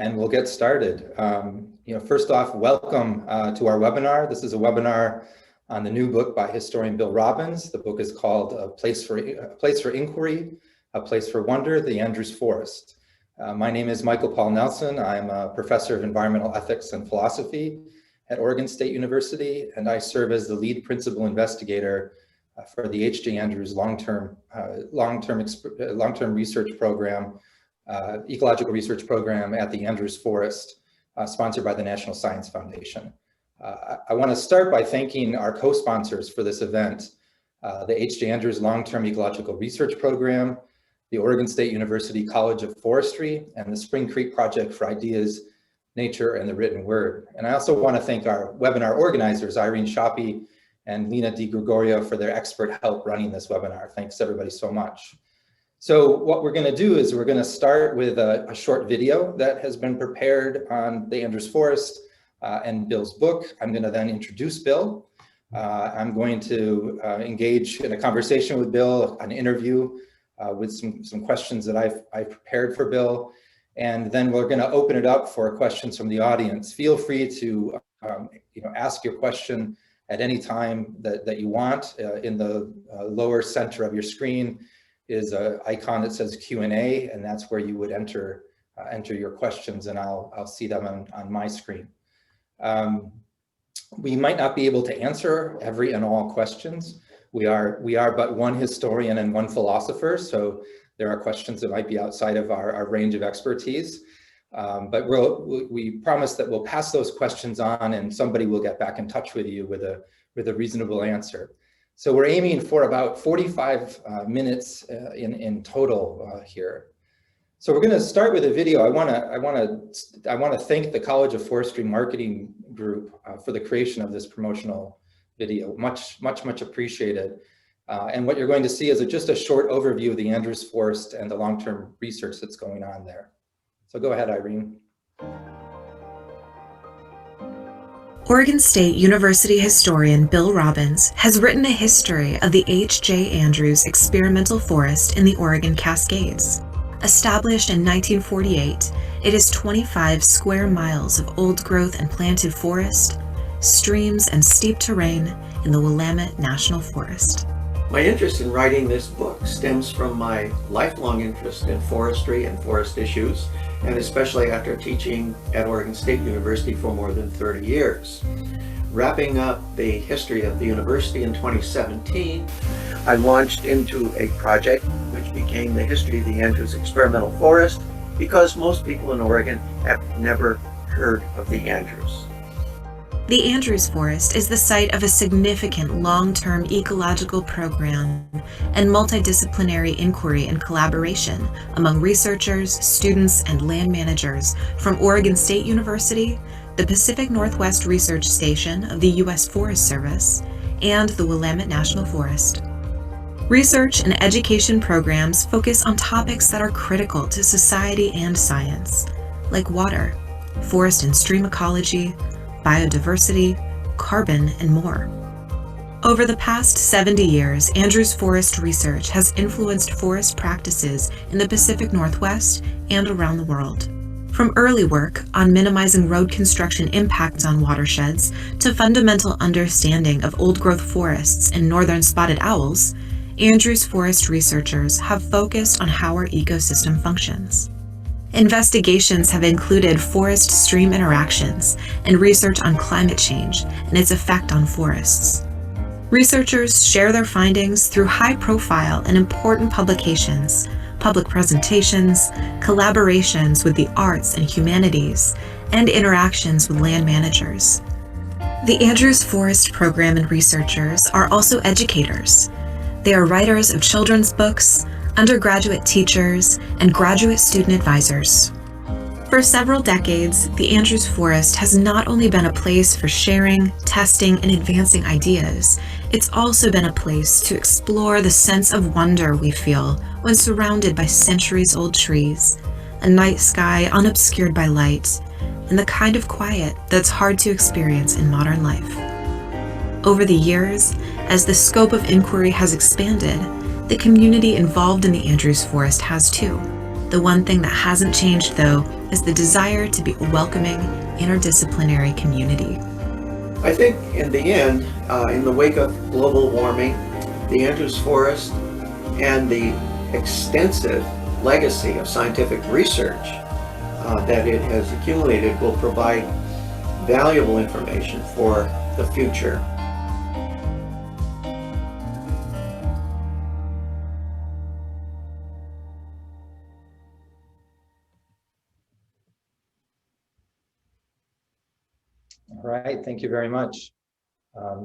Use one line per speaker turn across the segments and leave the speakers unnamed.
and we'll get started. First off, welcome to our webinar. This is a webinar on the new book by historian Bill Robbins. The book is called A Place for Inquiry, A Place for Wonder, the Andrews Forest. My name is Michael Paul Nelson. I'm a professor of environmental ethics and philosophy at Oregon State University, and I serve as the lead principal investigator for the H.J. Andrews long-term research program, ecological research program at the Andrews Forest, sponsored by the National Science Foundation. I want to start by thanking our co-sponsors for this event, the H.J. Andrews Long-Term Ecological Research Program, the Oregon State University College of Forestry, and the Spring Creek Project for Ideas, Nature, and the Written Word. And I also want to thank our webinar organizers, Irene Shoppy and Lena DiGregorio, for their expert help running this webinar. Thanks everybody so much. So what we're going to do is we're going to start with a short video that has been prepared on the Andrews Forest and Bill's book. I'm going to then introduce Bill. I'm going to engage in a conversation with Bill, an interview with some questions that I've prepared for Bill. And then we're going to open it up for questions from the audience. Feel free to ask your question at any time that you want. In the lower center of your screen is an icon that says Q&A, and that's where you would enter your questions, and I'll see them on my screen. We might not be able to answer every and all questions. We are but one historian and one philosopher, so there are questions that might be outside of our range of expertise. But we promise that we'll pass those questions on, and somebody will get back in touch with you with a reasonable answer. So we're aiming for about 45 minutes in total here. So we're going to start with a video. I want to thank the College of Forestry Marketing Group for the creation of this promotional video. Much appreciated. And what you're going to see is just a short overview of the Andrews Forest and the long-term research that's going on there. So go ahead, Irene.
Oregon State University historian Bill Robbins has written a history of the H.J. Andrews Experimental Forest in the Oregon Cascades. Established in 1948, it is 25 square miles of old-growth and planted forest, streams, and steep terrain in the Willamette National Forest.
My interest in writing this book stems from my lifelong interest in forestry and forest issues, and especially after teaching at Oregon State University for more than 30 years. Wrapping up the history of the university in 2017, I launched into a project which became the history of the Andrews Experimental Forest, because most people in Oregon have never heard of the Andrews.
The Andrews Forest is the site of a significant long-term ecological program and multidisciplinary inquiry and collaboration among researchers, students, and land managers from Oregon State University, the Pacific Northwest Research Station of the U.S. Forest Service, and the Willamette National Forest. Research and education programs focus on topics that are critical to society and science, like water, forest and stream ecology, biodiversity, carbon, and more. Over the past 70 years, Andrews Forest research has influenced forest practices in the Pacific Northwest and around the world. From early work on minimizing road construction impacts on watersheds to fundamental understanding of old-growth forests and northern spotted owls, Andrews Forest researchers have focused on how our ecosystem functions. Investigations have included forest-stream interactions and research on climate change and its effect on forests. Researchers share their findings through high-profile and important publications, public presentations, collaborations with the arts and humanities, and interactions with land managers. The Andrews Forest program and researchers are also educators. They are writers of children's books, undergraduate teachers, and graduate student advisors. For several decades, the Andrews Forest has not only been a place for sharing, testing, and advancing ideas, it's also been a place to explore the sense of wonder we feel when surrounded by centuries-old trees, a night sky unobscured by light, and the kind of quiet that's hard to experience in modern life. Over the years, as the scope of inquiry has expanded, the community involved in the Andrews Forest has too. The one thing that hasn't changed, though, is the desire to be a welcoming, interdisciplinary community.
I think in the end, in the wake of global warming, the Andrews Forest and the extensive legacy of scientific research that it has accumulated will provide valuable information for the future.
All right, thank you very much.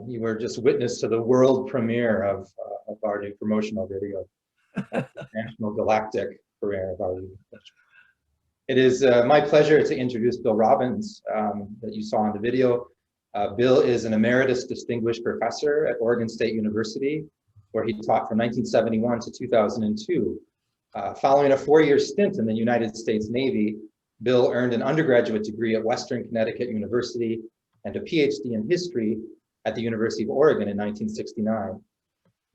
You were just witness to the world premiere of our new promotional video, National Galactic premiere of our new. It is my pleasure to introduce Bill Robbins that you saw in the video. Bill is an emeritus distinguished professor at Oregon State University, where he taught from 1971 to 2002. Following a 4-year stint in the United States Navy, Bill earned an undergraduate degree at Western Connecticut University and a PhD in history at the University of Oregon in 1969.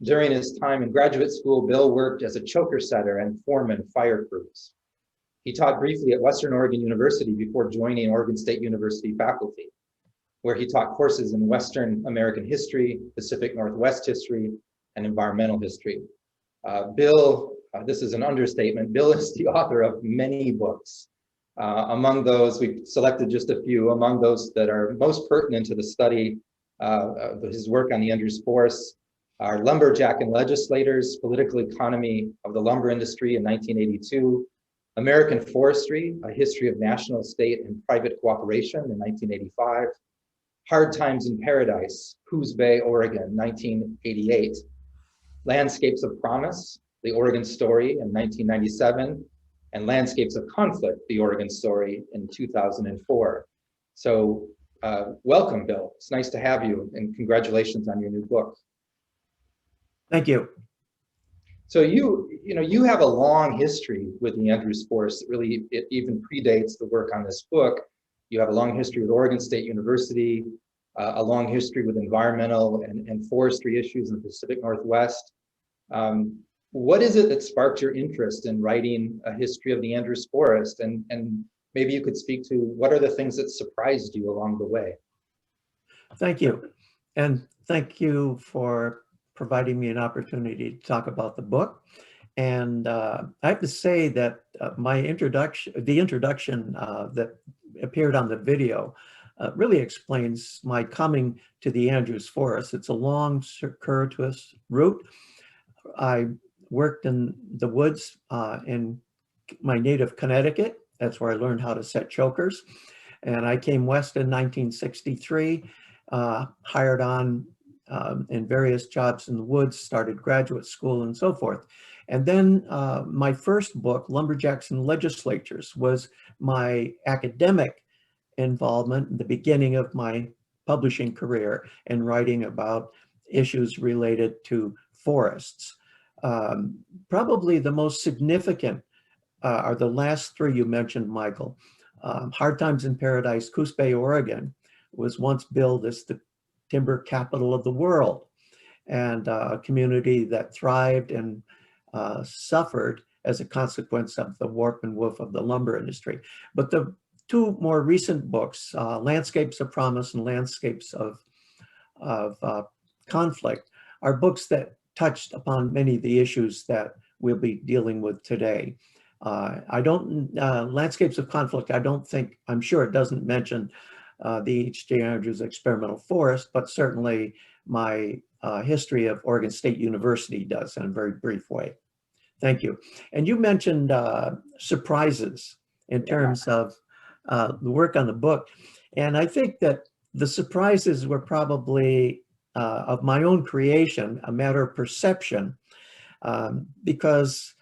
During his time in graduate school, Bill worked as a choker setter and foreman of fire crews. He taught briefly at Western Oregon University before joining Oregon State University faculty, where he taught courses in Western American history, Pacific Northwest history, and environmental history. Bill, this is an understatement, Bill is the author of many books. Among those, we've selected just a few. Among those that are most pertinent to the study of his work on the Andrews Forest are Lumberjack and Legislators, Political Economy of the Lumber Industry in 1982, American Forestry, A History of National, State, and Private Cooperation in 1985, Hard Times in Paradise, Coos Bay, Oregon, 1988, Landscapes of Promise, The Oregon Story in 1997, and Landscapes of Conflict, The Oregon Story in 2004. So welcome, Bill. It's nice to have you, and congratulations on your new book.
Thank you.
So you have a long history with the Andrews Forest. It even predates the work on this book. You have a long history with Oregon State University, a long history with environmental and forestry issues in the Pacific Northwest. What is it that sparked your interest in writing a history of the Andrews Forest? And maybe you could speak to what are the things that surprised you along the way?
Thank you. And thank you for providing me an opportunity to talk about the book. And I have to say that the introduction that appeared on the video really explains my coming to the Andrews Forest. It's a long, circuitous route. I worked in the woods in my native Connecticut. That's where I learned how to set chokers. And I came west in 1963, hired on in various jobs in the woods, started graduate school and so forth. And then my first book, Lumberjacks and Legislators, was my academic involvement in the beginning of my publishing career and writing about issues related to forests. Probably the most significant are the last three you mentioned, Michael. Hard Times in Paradise, Coos Bay, Oregon, was once billed as the timber capital of the world, and a community that thrived and suffered as a consequence of the warp and woof of the lumber industry. But the two more recent books, Landscapes of Promise and Landscapes of Conflict, are books that touched upon many of the issues that we'll be dealing with today. Landscapes of Conflict, I'm sure it doesn't mention the H.J. Andrews Experimental Forest, but certainly my history of Oregon State University does in a very brief way. Thank you. And you mentioned surprises in terms of the work on the book. And I think that the surprises were probably of my own creation, a matter of perception, because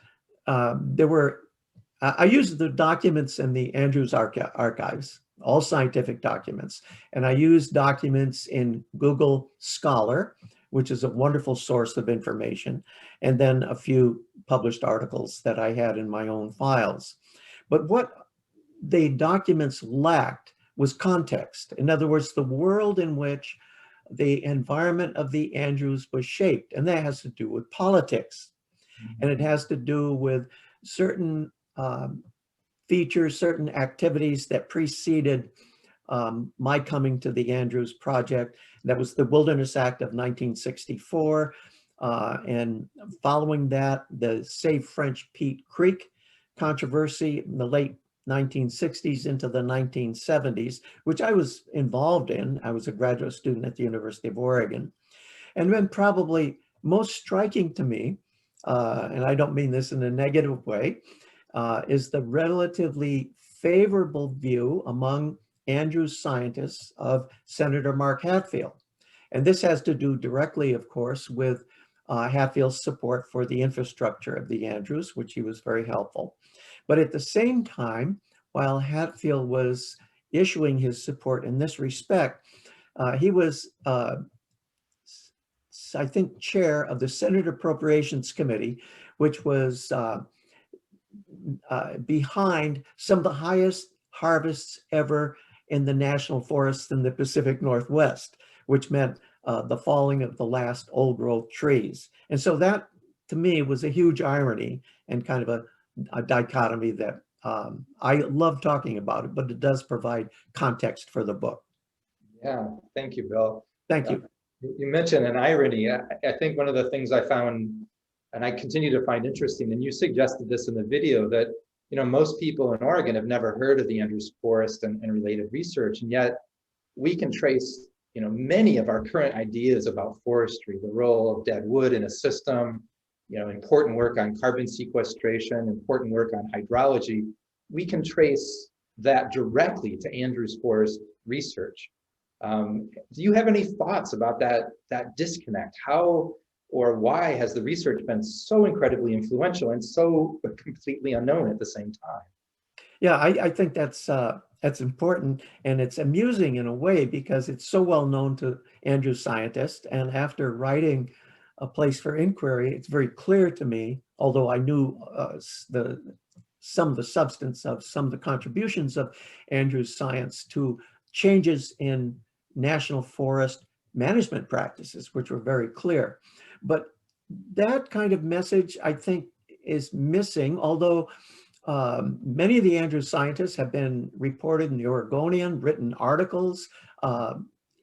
I used the documents in the Andrews archives, all scientific documents, and I used documents in Google Scholar, which is a wonderful source of information, and then a few published articles that I had in my own files. But what the documents lacked was context. In other words, the world in which the environment of the Andrews was shaped, and that has to do with politics, and it has to do with certain features certain activities that preceded my coming to the Andrews Project. That was the Wilderness Act of 1964. And following that, the Save French Peat Creek controversy in the late 1960s into the 1970s, which I was involved in. I was a graduate student at the University of Oregon. And then probably most striking to me, and I don't mean this in a negative way, is the relatively favorable view among Andrews scientists of Senator Mark Hatfield. And this has to do directly, of course, with Hatfield's support for the infrastructure of the Andrews, which he was very helpful. But at the same time, while Hatfield was issuing his support in this respect, he was, I think, chair of the Senate Appropriations Committee, which was behind some of the highest harvests ever in the national forests in the Pacific Northwest, which meant the falling of the last old growth trees. And so that, to me, was a huge irony and kind of a dichotomy that I love talking about it, but it does provide context for the book.
Yeah, thank you, Bill.
Thank you.
You mentioned an irony. I think one of the things I found, and I continue to find interesting, and you suggested this in the video, that most people in Oregon have never heard of the Andrews Forest and related research, and yet we can trace many of our current ideas about forestry, the role of dead wood in a system, important work on carbon sequestration, important work on hydrology. We can trace that directly to Andrews Forest research. Do you have any thoughts about that disconnect? How or why has the research been so incredibly influential and so completely unknown at the same time?
Yeah, I think that's important, and it's amusing in a way because it's so well known to Andrews scientists. And after writing A Place for Inquiry, it's very clear to me, although I knew some of the substance of some of the contributions of Andrews science to changes in national forest management practices, which were very clear. But that kind of message, I think, is missing, although many of the Andrews scientists have been reported in the Oregonian, written articles,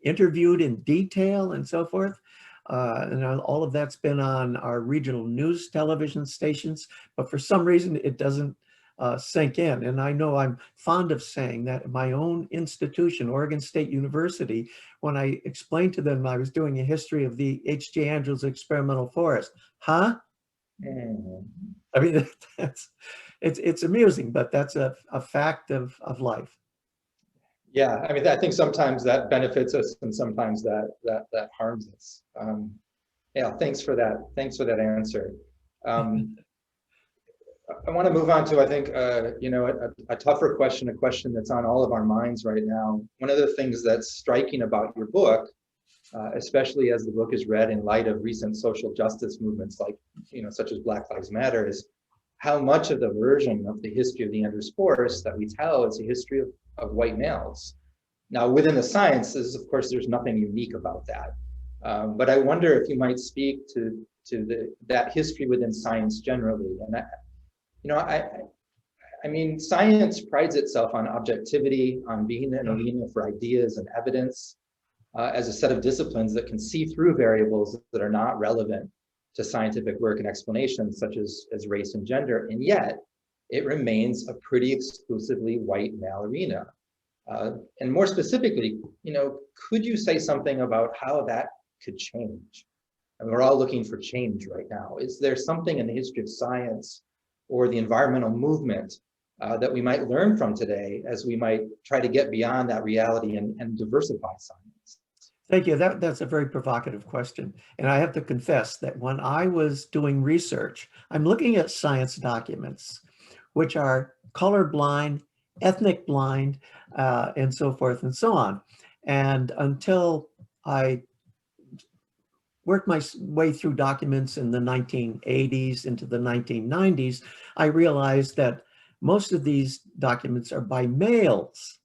interviewed in detail and so forth. And all of that's been on our regional news television stations, but for some reason it doesn't sink in. And I know I'm fond of saying that my own institution, Oregon State University, when I explained to them I was doing a history of the H.J. Andrews experimental forest, huh? I mean, it's amusing, but that's a fact of life.
Yeah, I mean, I think sometimes that benefits us and sometimes that harms us. Yeah, thanks for that answer. I want to move on to, I think, a tougher question, a question that's on all of our minds right now. One of the things that's striking about your book, especially as the book is read in light of recent social justice movements like, such as Black Lives Matter, is how much of the version of the history of the Andrews Forest that we tell is a history of white males. Now, within the sciences, of course, there's nothing unique about that. But I wonder if you might speak to that history within science generally. And I mean, science prides itself on objectivity, on being an arena for ideas and evidence, as a set of disciplines that can see through variables that are not relevant to scientific work and explanations, such as race and gender. And yet, it remains a pretty exclusively white male arena. And more specifically, could you say something about how that could change? I mean, we're all looking for change right now. Is there something in the history of science or the environmental movement that we might learn from today as we might try to get beyond that reality and diversify science?
Thank you. That's a very provocative question. And I have to confess that when I was doing research, I'm looking at science documents, which are colorblind, ethnic blind, and so forth and so on. And until I worked my way through documents in the 1980s into the 1990s, I realized that most of these documents are by males.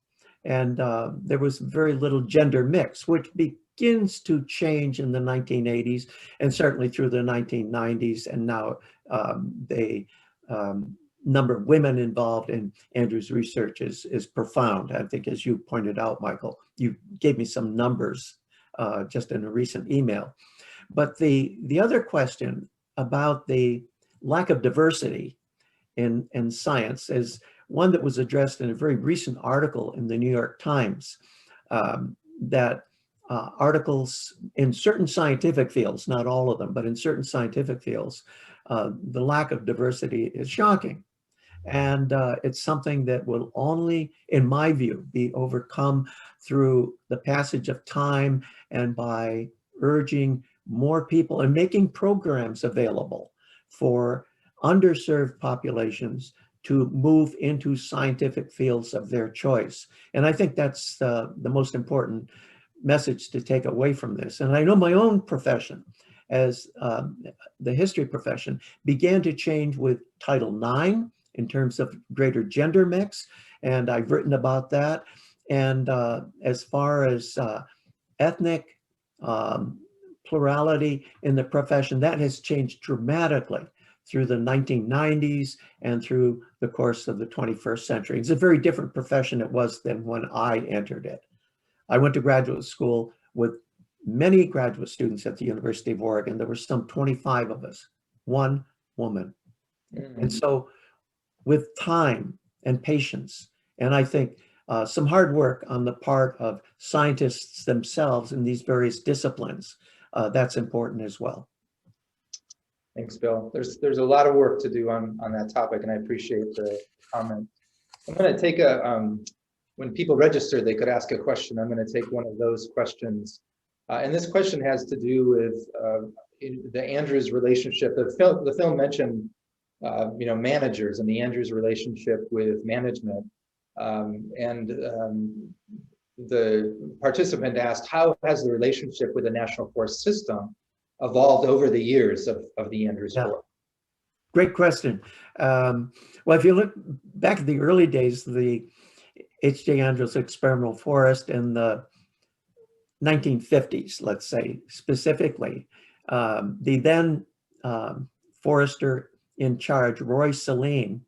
And there was very little gender mix, which begins to change in the 1980s and certainly through the 1990s. And now they number of women involved in Andrew's research is profound. I think, as you pointed out, Michael, you gave me some numbers just in a recent email. But the other question about the lack of diversity in science is one that was addressed in a very recent article in the New York Times, that articles in certain scientific fields, not all of them, but in certain scientific fields, the lack of diversity is shocking. And it's something that will only, in my view, be overcome through the passage of time and by urging more people and making programs available for underserved populations to move into scientific fields of their choice. And I think that's the most important message to take away from this. And I know my own profession, as the history profession, began to change with Title IX in terms of greater gender mix, and I've written about that. And as far as ethnic plurality in the profession, that has changed dramatically through the 1990s and through the course of the 21st century. It's a very different profession it was than when I entered it. I went to graduate school with many graduate students at the University of Oregon. There were some 25 of us, one woman. Mm-hmm. And so with time and patience, and I think some hard work on the part of scientists themselves in these various disciplines, that's important as well.
Thanks, Bill. There's a lot of work to do on that topic, and I appreciate the comment. I'm going to take when people register, they could ask a question. I'm going to take one of those questions. And this question has to do with the Andrews relationship. The film mentioned managers and the Andrews relationship with management. The participant asked, how has the relationship with the National Forest System evolved over the years of the Andrews Forest?
Great question. Well, if you look back at the early days, the H.J. Andrews Experimental Forest in the 1950s, let's say, specifically, the then forester in charge, Roy Saline,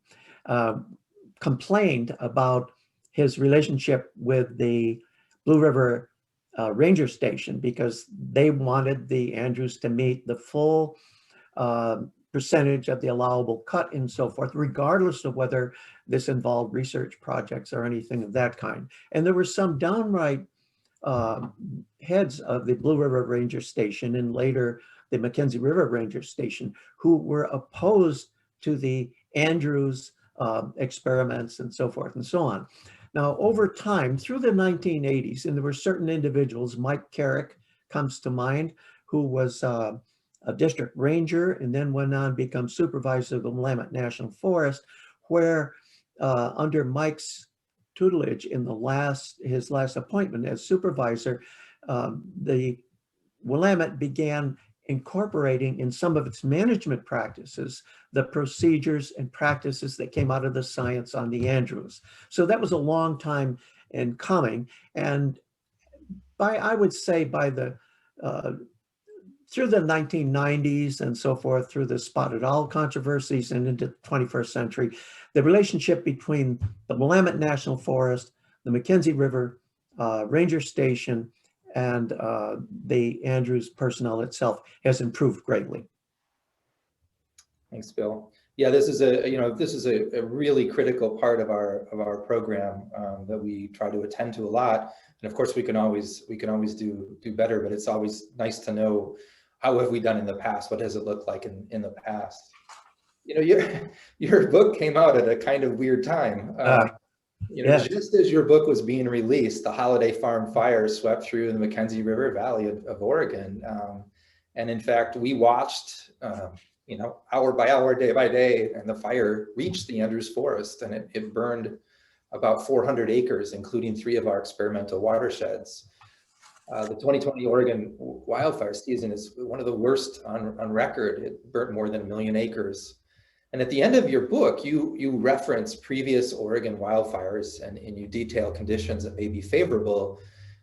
complained about his relationship with the Blue River Ranger Station because they wanted the Andrews to meet the full percentage of the allowable cut and so forth, regardless of whether this involved research projects or anything of that kind. And there were some downright heads of the Blue River Ranger Station and later the Mackenzie River Ranger Station who were opposed to the Andrews experiments and so forth and so on. Now, over time, through the 1980s, and there were certain individuals, Mike Carrick comes to mind, who was a district ranger and then went on to become supervisor of the Willamette National Forest, where under Mike's tutelage in his last appointment as supervisor, the Willamette began incorporating in some of its management practices the procedures and practices that came out of the science on the Andrews. So that was a long time in coming, and I would say by the through the 1990s and so forth, through the spotted owl controversies and into the 21st century, the relationship between the Willamette National Forest, the Mackenzie River Ranger Station, and the Andrews personnel itself has improved greatly.
Thanks, Bill. Yeah, this is a really critical part of our program that we try to attend to a lot. And of course, we can always do better, but it's always nice to know how have we done in the past? What does it look like in the past? You know, your book came out at a kind of weird time. Just as your book was being released, the Holiday Farm fire swept through the Mackenzie River Valley of Oregon. And in fact, we watched, hour by hour, day by day, and the fire reached the Andrews Forest, and it burned about 400 acres, including 3 of our experimental watersheds. The 2020 Oregon wildfire season is one of the worst on record. It burnt more than 1 million acres. And at the end of your book, you reference previous Oregon wildfires and you detail conditions that may be favorable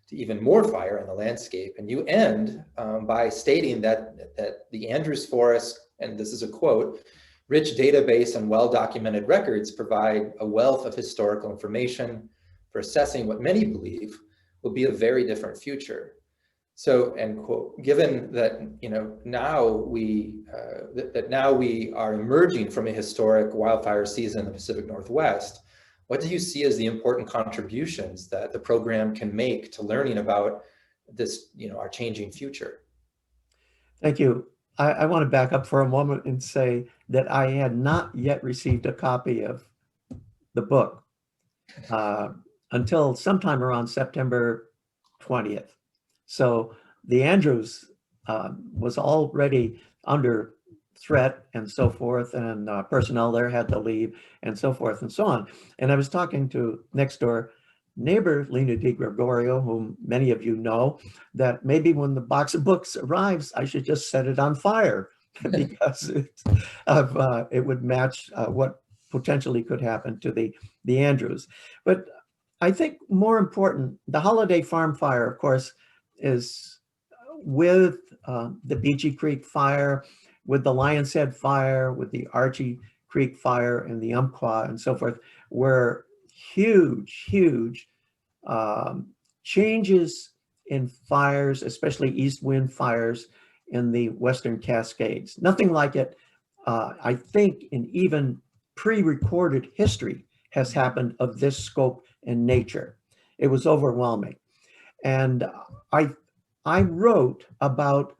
to even more fire in the landscape. And you end by stating that the Andrews Forest, and this is a quote, Rich database and well-documented records provide a wealth of historical information for assessing what many believe will be a very different future. So, end quote. Given that now we are emerging from a historic wildfire season in the Pacific Northwest, what do you see as the important contributions that the program can make to learning about this, our changing future?
Thank you. I want to back up for a moment and say that I had not yet received a copy of the book until sometime around September 20th. So the Andrews was already under threat and so forth, and personnel there had to leave and so forth and so on. And I was talking to next door neighbor, Lena DiGregorio, whom many of you know, that maybe when the box of books arrives, I should just set it on fire because it would match what potentially could happen to the Andrews. But I think more important, the Holiday Farm Fire, of course, is with the Beachy Creek Fire, with the Lion's Head Fire, with the Archie Creek Fire and the Umpqua and so forth, were huge changes in fires, especially east wind fires in the Western Cascades. Nothing like it, I think, in even pre-recorded history has happened of this scope and nature. It was overwhelming. And I wrote about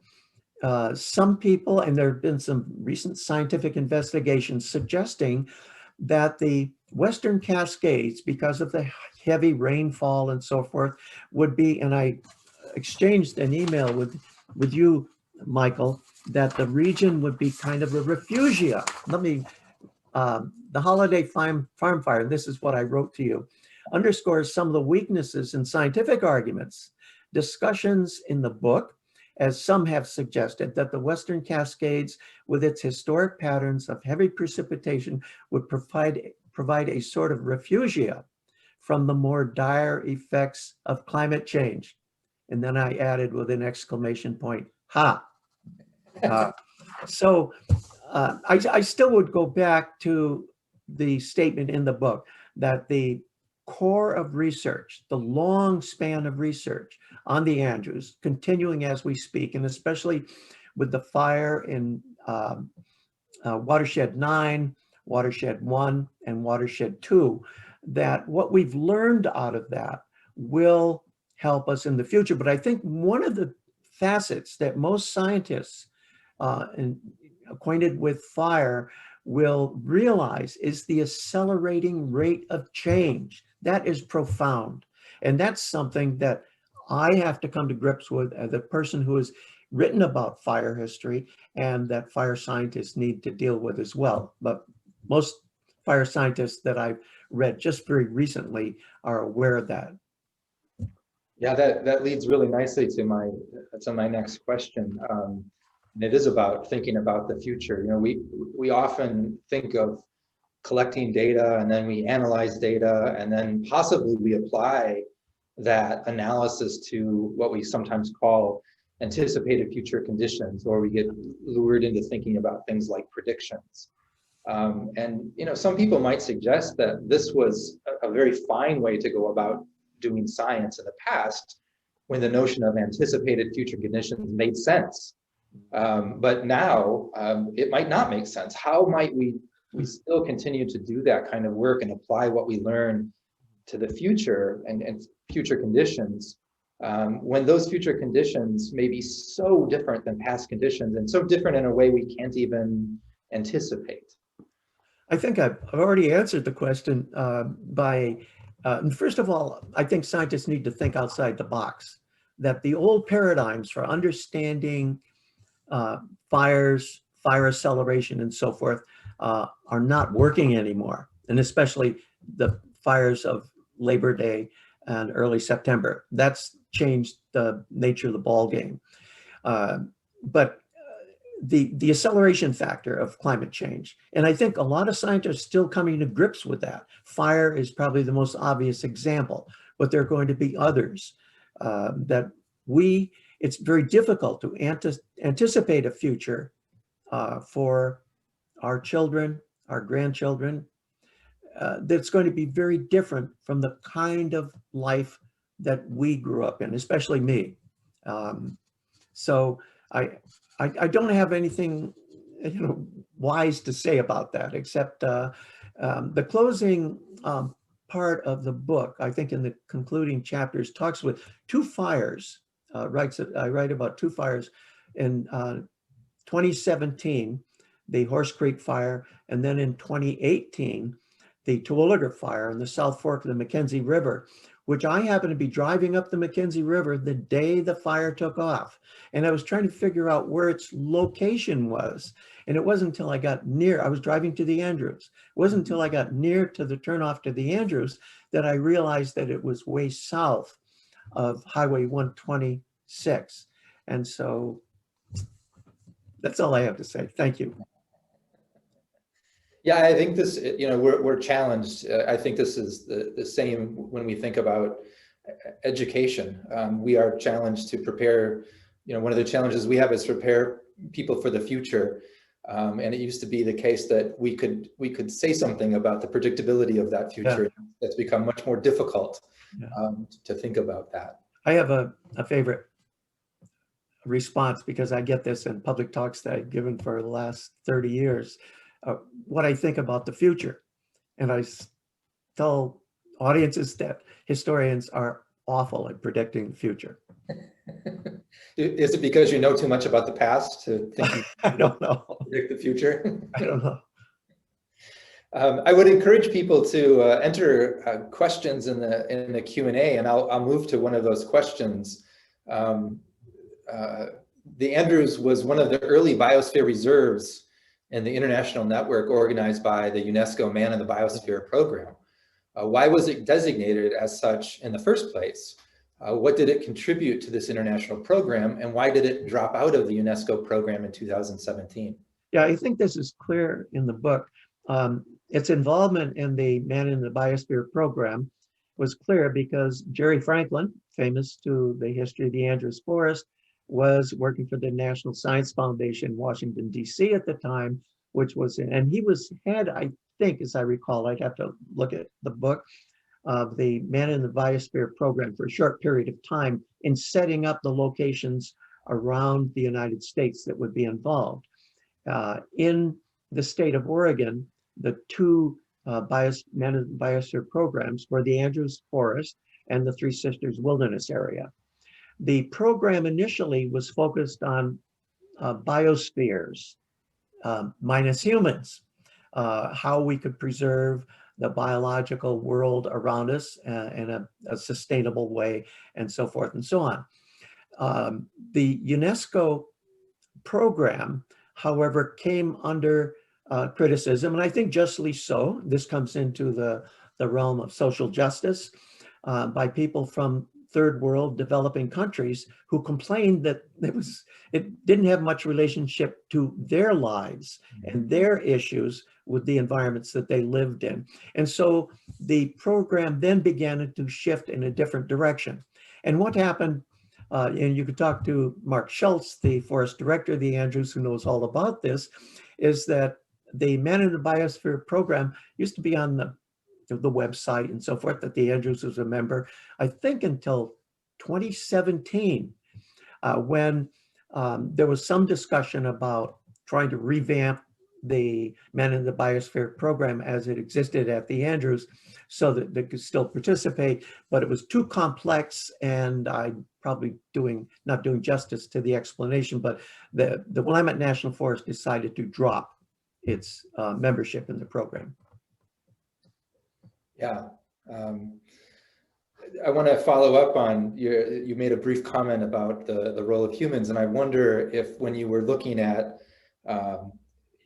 some people, and there have been some recent scientific investigations suggesting that the Western Cascades, because of the heavy rainfall and so forth, would be, and I exchanged an email with you, Michael, that the region would be kind of a refugia. The Holiday Farm Fire, this is what I wrote to you, underscores some of the weaknesses in scientific arguments, discussions in the book, as some have suggested, that the Western Cascades, with its historic patterns of heavy precipitation, would provide a sort of refugia from the more dire effects of climate change. And then I added with an exclamation point, ha. So I still would go back to the statement in the book that the core of research, the long span of research on the Andrews, continuing as we speak, and especially with the fire in Watershed 9, Watershed 1, and Watershed 2, that what we've learned out of that will help us in the future. But I think one of the facets that most scientists acquainted with fire will realize is the accelerating rate of change. That is profound. And that's something that I have to come to grips with as a person who has written about fire history, and that fire scientists need to deal with as well. But most fire scientists that I've read just very recently are aware of that.
Yeah, that leads really nicely to my next question. And it is about thinking about the future. We often think of collecting data, and then we analyze data, and then possibly we apply that analysis to what we sometimes call anticipated future conditions, or we get lured into thinking about things like predictions. And some people might suggest that this was a very fine way to go about doing science in the past, when the notion of anticipated future conditions made sense. But now it might not make sense. How might we still continue to do that kind of work and apply what we learn to the future and future conditions, when those future conditions may be so different than past conditions, and so different in a way we can't even anticipate?
I think I've already answered the question by, first of all, I think scientists need to think outside the box, that the old paradigms for understanding fires, fire acceleration, and so forth are not working anymore, and especially the fires of Labor Day and early September. That's changed the nature of the ball game. But the acceleration factor of climate change, and I think a lot of scientists are still coming to grips with that. Fire is probably the most obvious example, but there are going to be others that it's very difficult to anticipate a future for our children, our grandchildren, that's going to be very different from the kind of life that we grew up in, especially me. So I don't have anything, wise to say about that, except the closing part of the book, I think in the concluding chapters, talks with two fires. I write about two fires in 2017, the Horse Creek Fire, and then in 2018, the Terwilliger Fire in the South Fork of the Mackenzie River, which I happened to be driving up the Mackenzie River the day the fire took off. And I was trying to figure out where its location was. And it wasn't until I got near, I was driving to the Andrews. It wasn't until I got near to the turnoff to the Andrews that I realized that it was way south of Highway 126. And so that's all I have to say. Thank you.
Yeah, I think this, we're challenged. I think this is the same when we think about education. We are challenged to prepare, one of the challenges we have is prepare people for the future. And it used to be the case that we could say something about the predictability of that future. Yeah. It's become much more difficult to think about that.
I have a favorite response because I get this in public talks that I've given for the last 30 years. What I think about the future. And I tell audiences that historians are awful at predicting the future.
Is it because you know too much about the past to think
I don't know.
Predict the future?
I don't know.
I would encourage people to enter questions in the Q&A, and I'll move to one of those questions. The Andrews was one of the early biosphere reserves in the international network organized by the UNESCO Man in the Biosphere program. Why was it designated as such in the first place? What did it contribute to this international program, and why did it drop out of the UNESCO program in 2017?
Yeah, I think this is clear in the book. Its involvement in the Man in the Biosphere program was clear because Jerry Franklin, famous to the history of the Andrews Forest, was working for the National Science Foundation in Washington, D.C. at the time, and he was head, I think, as I recall, I'd have to look at the book, of the Man in the Biosphere program for a short period of time in setting up the locations around the United States that would be involved. In the state of Oregon, the two Man in the Biosphere programs were the Andrews Forest and the Three Sisters Wilderness Area. The program initially was focused on biospheres, minus humans, how we could preserve the biological world around us in a sustainable way, and so forth and so on. The UNESCO program, however, came under criticism, and I think justly so. This comes into the realm of social justice by people from third world developing countries who complained that it didn't have much relationship to their lives and their issues with the environments that they lived in. And so the program then began to shift in a different direction. And what happened, and you could talk to Mark Schultz, the forest director of the Andrews, who knows all about this, is that the Man in the Biosphere program used to be on the website and so forth, that the Andrews was a member, I think until 2017, when there was some discussion about trying to revamp the Man in the Biosphere program as it existed at the Andrews so that they could still participate, but it was too complex, and I'm probably not doing justice to the explanation, but the Willamette National Forest decided to drop its membership in the program.
Yeah, I want to follow up on you made a brief comment about the role of humans, and I wonder if when you were looking at,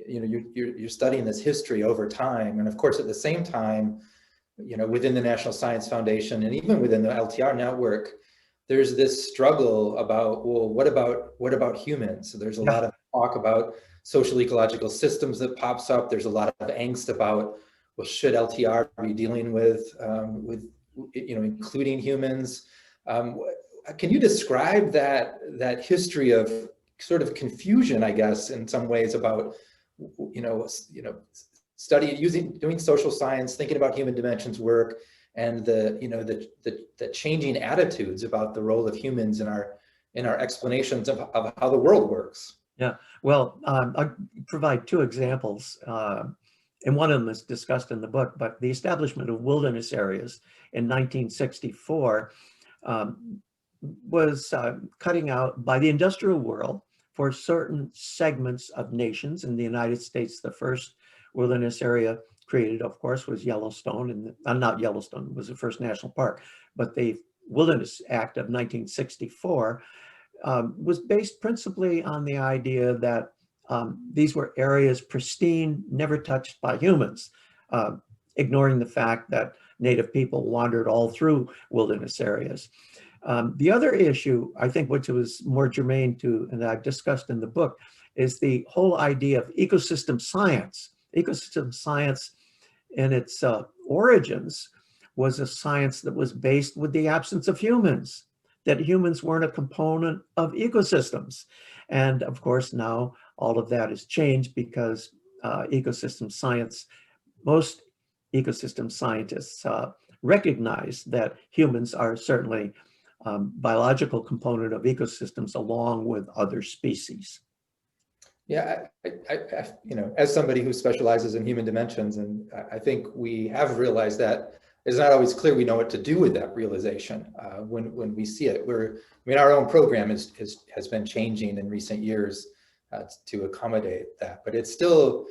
you're studying this history over time, and of course at the same time, within the National Science Foundation and even within the LTR network, there's this struggle about, well, what about humans? So there's a lot of talk about social ecological systems that pops up. There's a lot of angst about, well, should LTR be dealing with including humans? Can you describe that history of sort of confusion, I guess, in some ways about doing social science, thinking about human dimensions work, and the changing attitudes about the role of humans in our explanations of how the world works.
Yeah, well, I'll provide two examples, and one of them is discussed in the book, but the establishment of wilderness areas in 1964 was cutting out by the industrial world for certain segments of nations. In the United States, the first wilderness area created, of course, was Yellowstone, and not Yellowstone, it was the first national park, but the Wilderness Act of 1964 was based principally on the idea that these were areas pristine, never touched by humans, ignoring the fact that native people wandered all through wilderness areas. The other issue, I think, which was more germane to, and I've discussed in the book, is the whole idea of ecosystem science. Ecosystem science in its origins was a science that was based with the absence of humans, that humans weren't a component of ecosystems. And of course, now all of that has changed because ecosystem science, most ecosystem scientists recognize that humans are certainly biological component of ecosystems along with other species.
Yeah, as somebody who specializes in human dimensions, and I think we have realized that it's not always clear we know what to do with that realization when we see it. Our own program has been changing in recent years to accommodate that, but it's still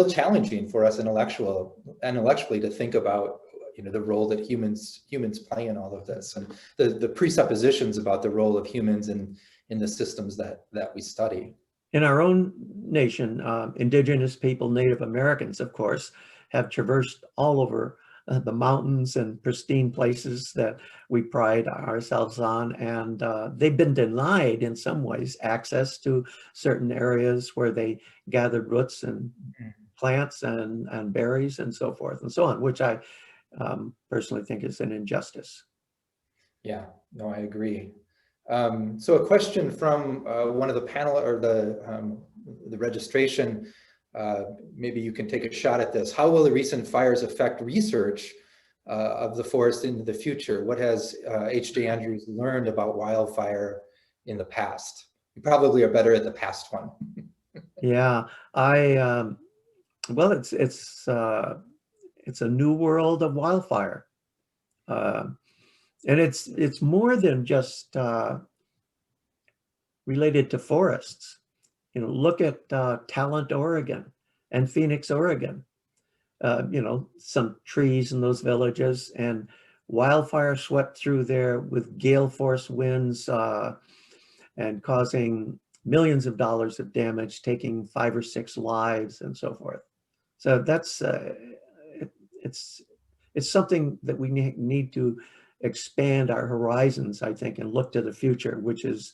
challenging for us intellectually to think about the role that humans play in all of this, and the presuppositions about the role of humans in the systems that we study.
In our own nation, indigenous people, Native Americans, of course, have traversed all over the mountains and pristine places that we pride ourselves on, and they've been denied in some ways access to certain areas where they gathered roots and plants and berries and so forth and so on, which I personally think is an injustice.
Yeah, no, I agree. So a question from one of the panel or the registration, maybe you can take a shot at this. How will the recent fires affect research of the forest into the future? What has H.J. Andrews learned about wildfire in the past? You probably are better at the past one.
Yeah, well, it's a new world of wildfire. And it's more than just related to forests. Look at Talent, Oregon and Phoenix, Oregon. Some trees in those villages, and wildfire swept through there with gale force winds and causing millions of dollars of damage, taking 5 or 6 lives and so forth. So that's it's something that we need to expand our horizons, I think, and look to the future, which is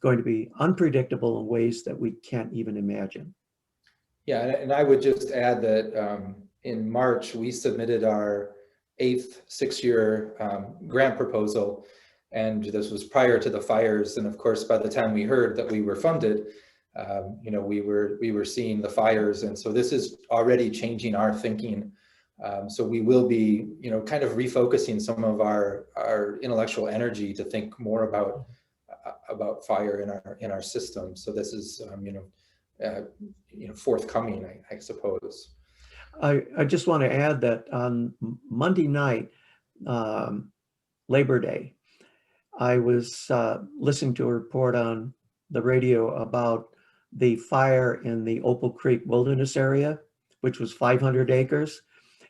going to be unpredictable in ways that we can't even imagine.
Yeah, and I would just add that in March, we submitted our 8th 6-year grant proposal, and this was prior to the fires. And of course, by the time we heard that we were funded, we were seeing the fires, and so this is already changing our thinking. So we will be, kind of refocusing some of our intellectual energy to think more about fire in our system. So this is, forthcoming, I suppose.
I just want to add that on Monday night, Labor Day, I was listening to a report on the radio about the fire in the Opal Creek Wilderness area, which was 500 acres.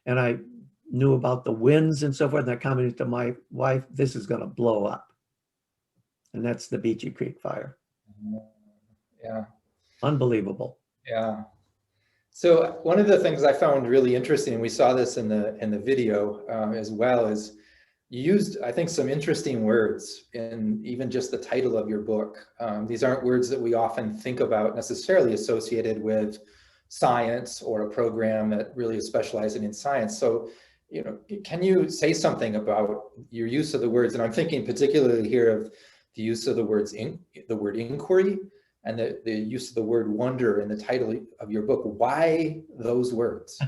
And I knew about the winds and so forth, and I commented to my wife, this is going to blow up. And that's the Beachy Creek fire.
Yeah.
Unbelievable.
Yeah. So one of the things I found really interesting, we saw this in the video as well, is you used, I think, some interesting words in even just the title of your book. These aren't words that we often think about necessarily associated with science or a program that really is specializing in science. So, can you say something about your use of the words? And I'm thinking particularly here of the use of the word inquiry and the use of the word wonder in the title of your book. Why those words?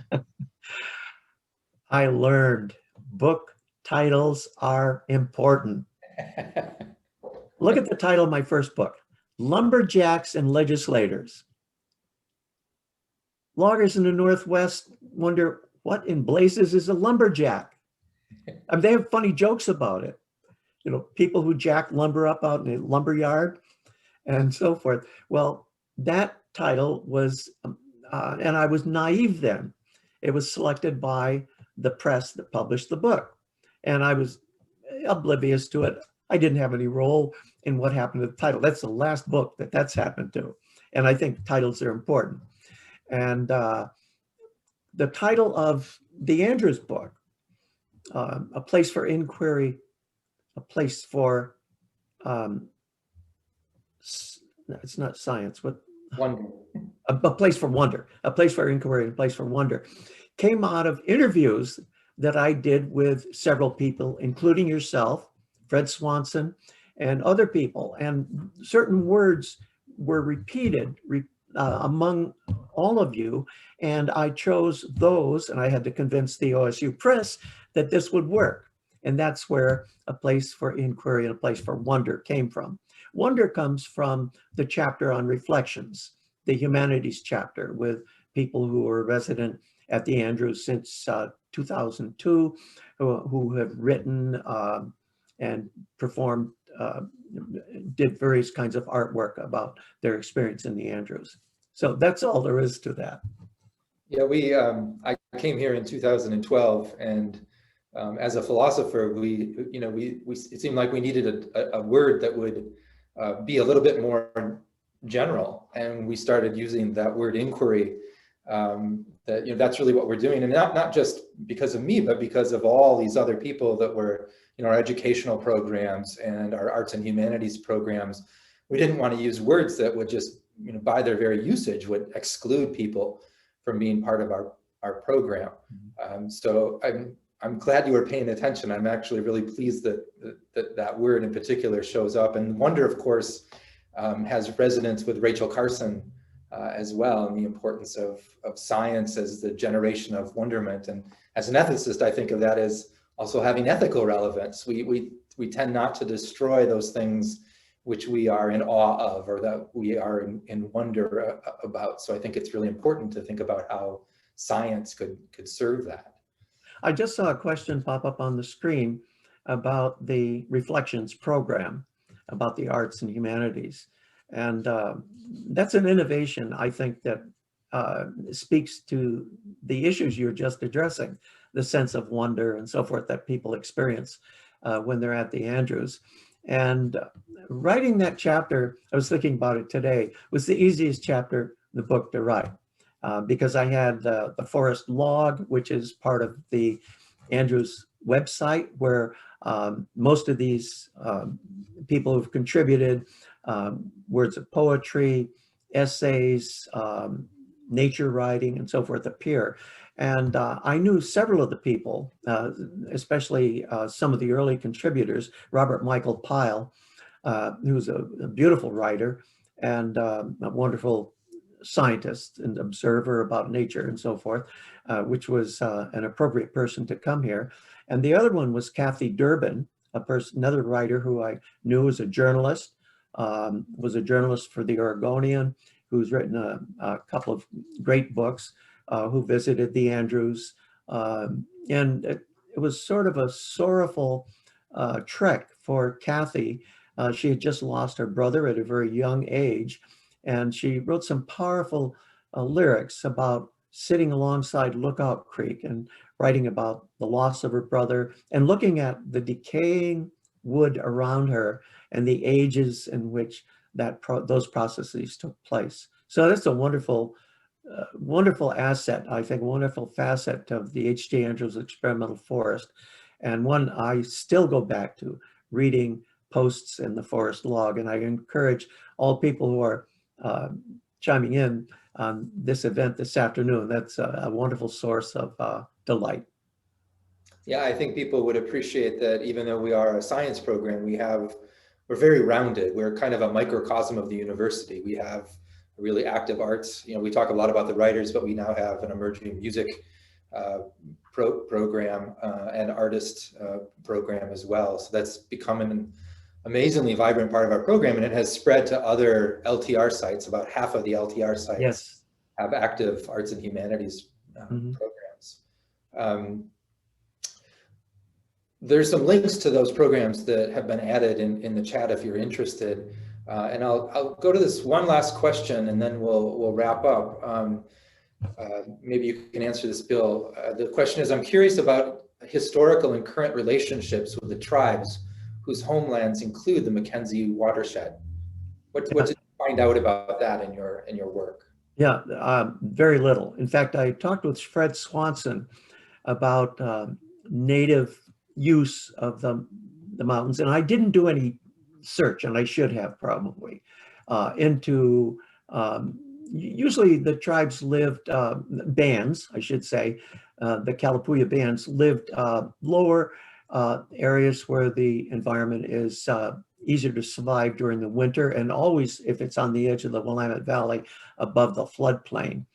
I learned book titles are important. Look at the title of my first book, Lumberjacks and Legislators. Loggers in the Northwest wonder, what in blazes is a lumberjack? I mean, they have funny jokes about it. You know, people who jack lumber up out in a lumber yard and so forth. Well, that title was, and I was naive then. It was selected by the press that published the book. And I was oblivious to it. I didn't have any role in what happened to the title. That's the last book that's happened to. And I think titles are important. And the title of the Andrews book, A Place for Inquiry, a place for, it's not science, but
Wonder.
A place for wonder, a place for inquiry, a place for wonder, came out of interviews that I did with several people, including yourself, Fred Swanson, and other people. And certain words were repeated among all of you. And I chose those, and I had to convince the OSU Press that this would work. And that's where A Place for Inquiry and A Place for Wonder came from. Wonder comes from the chapter on reflections, the humanities chapter, with people who were resident at the Andrews since 2002, who have written and performed, did various kinds of artwork about their experience in the Andrews. So that's all there is to that.
Yeah, I came here in 2012, and as a philosopher, it seemed like we needed a word that would be a little bit more general, and we started using that word inquiry. That's really what we're doing, and not just because of me, but because of all these other people that were, our educational programs and our arts and humanities programs. We didn't want to use words that would just, by their very usage, would exclude people from being part of our program. So I'm glad you were paying attention. I'm actually really pleased that word in particular shows up. And wonder, of course, has resonance with Rachel Carson as well, and the importance of science as the generation of wonderment. And as an ethicist, I think of that as also having ethical relevance. We tend not to destroy those things which we are in awe of, or that we are in wonder about. So I think it's really important to think about how science could serve that.
I just saw a question pop up on the screen about the Reflections program, about the arts and humanities. And that's an innovation, I think, that speaks to the issues you're just addressing, the sense of wonder and so forth that people experience when they're at the Andrews. And writing that chapter, I was thinking about it today, was the easiest chapter in the book to write. Because I had the forest log, which is part of the Andrews website, where most of these people who've contributed words of poetry, essays, nature writing, and so forth appear. And I knew several of the people, especially some of the early contributors, Robert Michael Pyle, who was a beautiful writer and a wonderful scientist and observer about nature and so forth, which was an appropriate person to come here. And the other one was Kathy Durbin, another writer who I knew as a journalist, was a journalist for the Oregonian, who's written a couple of great books, who visited the Andrews. And it was sort of a sorrowful trek for Kathy. She had just lost her brother at a very young age. And she wrote some powerful lyrics about sitting alongside Lookout Creek and writing about the loss of her brother and looking at the decaying wood around her and the ages in which those processes took place. So that's a wonderful, wonderful asset, I think, wonderful facet of the H.G. Andrews Experimental Forest, and one I still go back to, reading posts in the forest log. And I encourage all people who are chiming in on this event this afternoon. That's a wonderful source of delight.
Yeah, I think people would appreciate that even though we are a science program, we have we're very rounded. We're kind of a microcosm of the university. We have really active arts. You know, we talk a lot about the writers, but we now have an emerging music program and artist program as well. So that's become an amazingly vibrant part of our program, and it has spread to other LTR sites. About half of the LTR sites
Yes.
have active arts and humanities programs. There's some links to those programs that have been added in the chat if you're interested. And I'll go to this one last question and then we'll wrap up. Maybe you can answer this, Bill. The question is, I'm curious about historical and current relationships with the tribes whose homelands include the Mackenzie watershed. What did you find out about that in your work?
Yeah, very little. In fact, I talked with Fred Swanson about native use of the mountains, and I didn't do any search, and I should have probably, into, usually the tribes lived, bands, I should say, the Kalapuya bands lived lower areas where the environment is easier to survive during the winter, and always, if it's on the edge of the Willamette Valley, above the floodplain.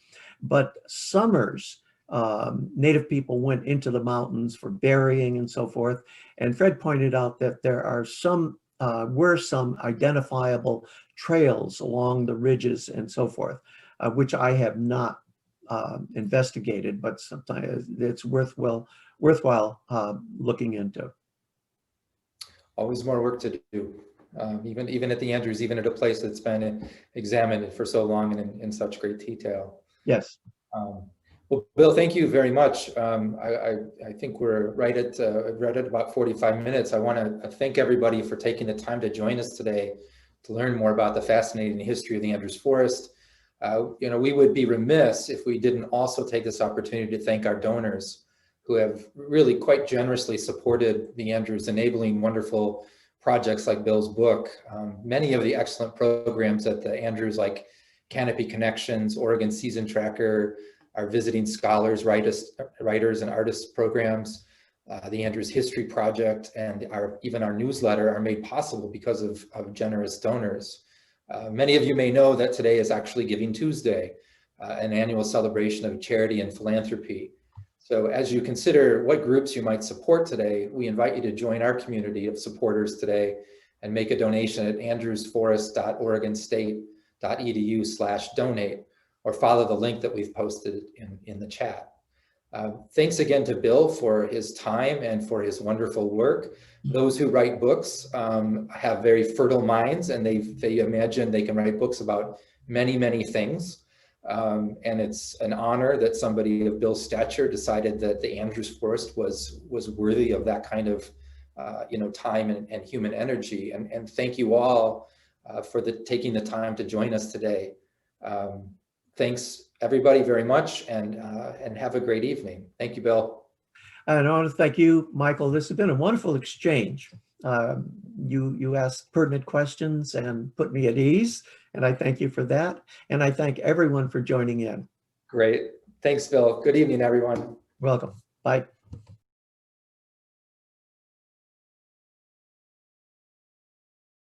But summers, Native people went into the mountains for berrying and so forth. And Fred pointed out that there are were some identifiable trails along the ridges and so forth, which I have not investigated, but sometimes it's worthwhile looking into.
Always more work to do, even at the Andrews, even at a place that's been examined for so long and in such great detail.
Yes.
Well, Bill, thank you very much. I think we're right at about 45 minutes. I want to thank everybody for taking the time to join us today to learn more about the fascinating history of the Andrews Forest. You know, we would be remiss if we didn't also take this opportunity to thank our donors who have really quite generously supported the Andrews, enabling wonderful projects like Bill's book. Many of the excellent programs at the Andrews, like Canopy Connections, Oregon Season Tracker, our visiting scholars, writers and artists programs, the Andrews History Project, and even our newsletter are made possible because of generous donors. Many of you may know that today is actually Giving Tuesday, an annual celebration of charity and philanthropy. So as you consider what groups you might support today, we invite you to join our community of supporters today and make a donation at andrewsforest.oregonstate.edu/donate, or follow the link that we've posted in the chat. Thanks again to Bill for his time and for his wonderful work. Those who write books have very fertile minds, and they imagine they can write books about many, many things. And it's an honor that somebody of Bill's stature decided that the Andrews Forest was worthy of that kind of time and human energy. And thank you all for taking the time to join us today. Thanks everybody very much, and have a great evening. Thank you, Bill.
And I want to thank you, Michael. This has been a wonderful exchange. You asked pertinent questions and put me at ease, and I thank you for that. And I thank everyone for joining in.
Great. Thanks, Bill. Good evening, everyone.
Welcome. Bye.